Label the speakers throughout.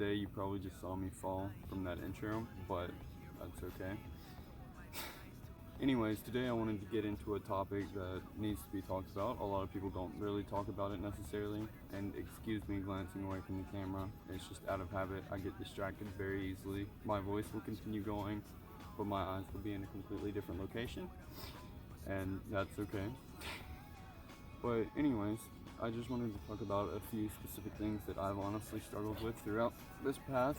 Speaker 1: today you probably just saw me fall from that intro, but that's okay. Anyways, today I wanted to get into a topic that needs to be talked about. A lot of people don't really talk about it necessarily, and excuse me glancing away from the camera. It's just out of habit. I get distracted very easily. My voice will continue going, but my eyes will be in a completely different location, and that's okay. But anyways, I just wanted to talk about a few specific things that I've honestly struggled with throughout this path.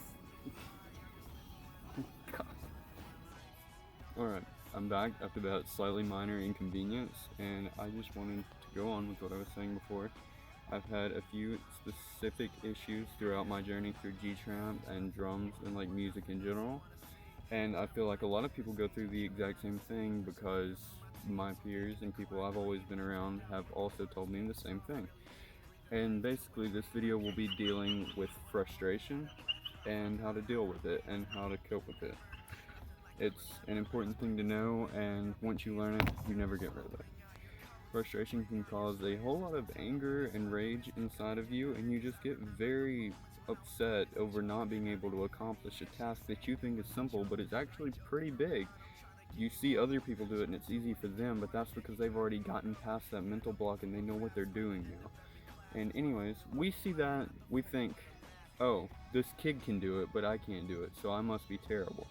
Speaker 1: Alright, I'm back after that slightly minor inconvenience, and I just wanted to go on with what I was saying before. I've had a few specific issues throughout my journey through G-Tramp and drums and like music in general, and I feel like a lot of people go through the exact same thing because my peers and people I've always been around have also told me the same thing. And basically this video will be dealing with frustration and how to deal with it and how to cope with it. It's an important thing to know, and once you learn it, you never get rid of it. Frustration can cause a whole lot of anger and rage inside of you, and you just get very upset over not being able to accomplish a task that you think is simple, but is actually pretty big. You see other people do it and it's easy for them, but that's because they've already gotten past that mental block and they know what they're doing now. And anyways, we see that, we think, oh, this kid can do it, but I can't do it, so I must be terrible.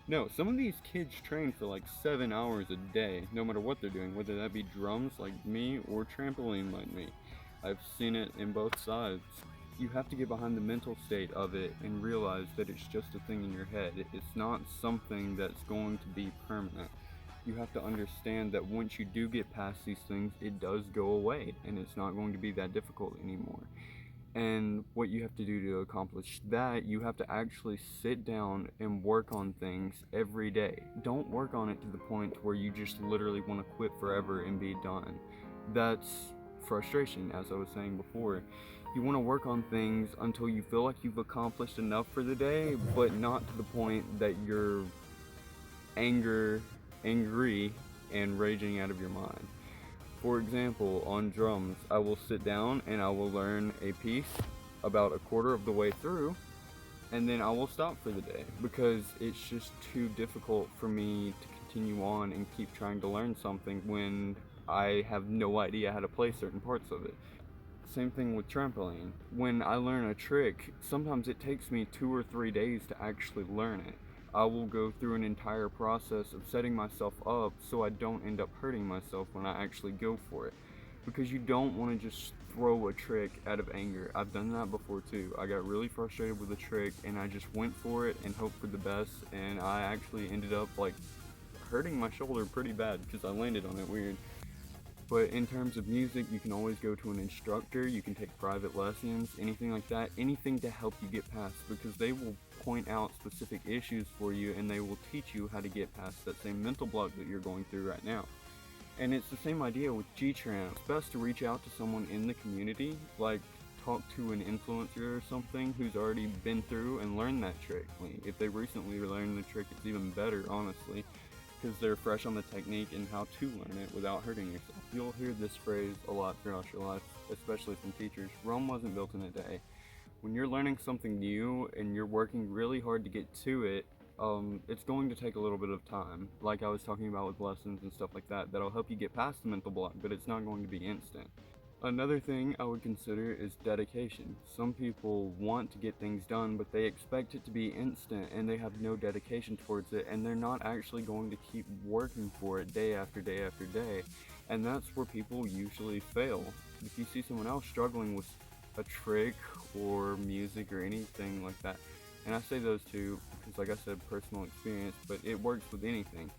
Speaker 1: No, some of these kids train for like 7 hours a day, no matter what they're doing, whether that be drums like me or trampoline like me. I've seen it in both sides. You have to get behind the mental state of it and realize that it's just a thing in your head. It's not something that's going to be permanent. You have to understand that once you do get past these things, it does go away, and it's not going to be that difficult anymore. And what you have to do to accomplish that, you have to actually sit down and work on things every day. Don't work on it to the point where you just literally want to quit forever and be done. That's frustration, as I was saying before. You want to work on things until you feel like you've accomplished enough for the day, but not to the point that you're angry and raging out of your mind. For example, on drums, I will sit down and I will learn a piece about a quarter of the way through, and then I will stop for the day because it's just too difficult for me to continue on and keep trying to learn something when I have no idea how to play certain parts of it. Same thing with trampoline. When I learn a trick, sometimes it takes me 2 or 3 days to actually learn it. I will go through an entire process of setting myself up so I don't end up hurting myself when I actually go for it. Because you don't want to just throw a trick out of anger. I've done that before too. I got really frustrated with a trick and I just went for it and hoped for the best, and I actually ended up like hurting my shoulder pretty bad because I landed on it weird. But in terms of music, you can always go to an instructor, you can take private lessons, anything like that, anything to help you get past, because they will point out specific issues for you and they will teach you how to get past that same mental block that you're going through right now. And it's the same idea with G-Tramp. It's best to reach out to someone in the community, like talk to an influencer or something who's already been through and learned that trick. If they recently learned the trick, it's even better, honestly, because they're fresh on the technique and how to learn it without hurting yourself. You'll hear this phrase a lot throughout your life, especially from teachers. Rome wasn't built in a day. When you're learning something new and you're working really hard to get to it, it's going to take a little bit of time. Like I was talking about with lessons and stuff like that, that'll help you get past the mental block, but it's not going to be instant. Another thing I would consider is dedication. Some people want to get things done, but they expect it to be instant and they have no dedication towards it, and they're not actually going to keep working for it day after day after day. And that's where people usually fail. If you see someone else struggling with a trick or music or anything like that, and I say those two because, like I said, personal experience, but it works with anything.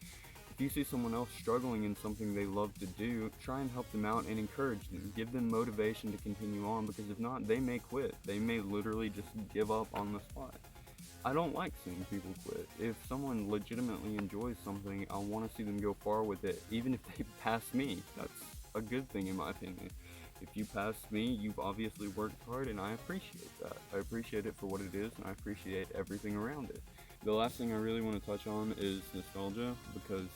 Speaker 1: If you see someone else struggling in something they love to do, try and help them out and encourage them. Give them motivation to continue on, because if not, they may quit. They may literally just give up on the spot. I don't like seeing people quit. If someone legitimately enjoys something, I want to see them go far with it, even if they pass me. That's a good thing in my opinion. If you pass me, you've obviously worked hard, and I appreciate that. I appreciate it for what it is, and I appreciate everything around it. The last thing I really want to touch on is nostalgia, because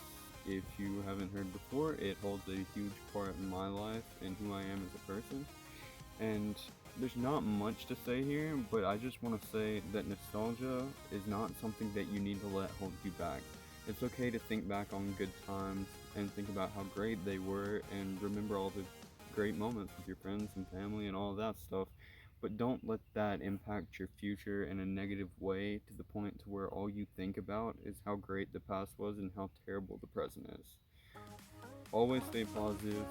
Speaker 1: if you haven't heard before, it holds a huge part in my life and who I am as a person. And there's not much to say here, but I just want to say that nostalgia is not something that you need to let hold you back. It's okay to think back on good times and think about how great they were and remember all the great moments with your friends and family and all of that stuff. But don't let that impact your future in a negative way to the point to where all you think about is how great the past was and how terrible the present is. Always stay positive,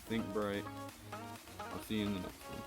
Speaker 1: think bright. I'll see you in the next one.